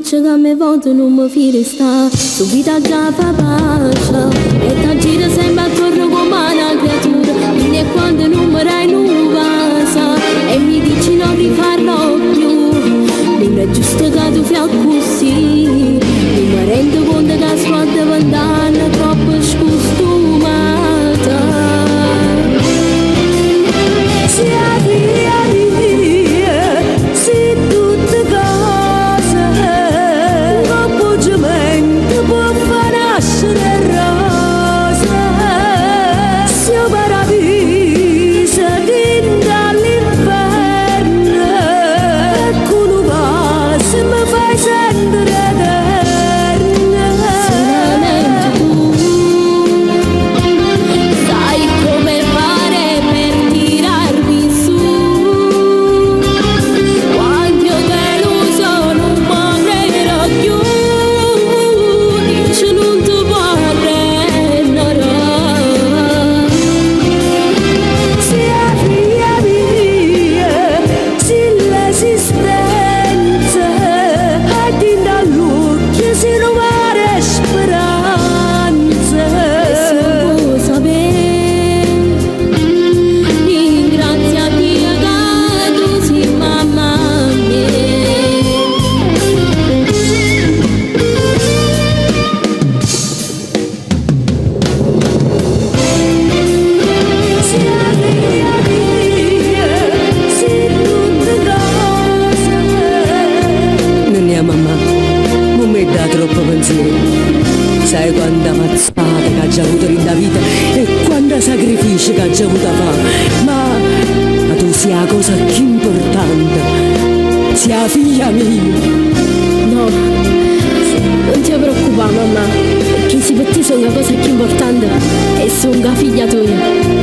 dice che a me volte non mi fide sta, subito già fa pace, e ti gira sempre attorno come una creatura, fino a quando non mi rai in casa, e mi dici non rifarlo più, non è giusto che tu fai così, non mi rendo conto che sto diventando troppo scostumata. Sia via, se tutte cose, un appoggiamento può far nascere rose, se un paradiso dentro all'inferno, e con un vaso mi fai sentire eterna. Solamente tu sai come fare per tirarmi su, quando io te lo so non morirò più, dice non ti vorrei. Sia via mia, se l'esistenza è dentro all'occhio, se non pare speranza. E se vuoi sapere, ringrazia Dio che tu sei mamma mia. Sia via mia, se tutte cose. Non è mamma, non mi dà troppo pensiero. Sai quanta mazzata che ha già avuto nella vita e quanta sacrifici che ha già avuto a fare. Ma tu sei la cosa più importante, sei la figlia mia. No, non ti preoccupare mamma, perché se per te sono la cosa più importante e sono la figlia tua.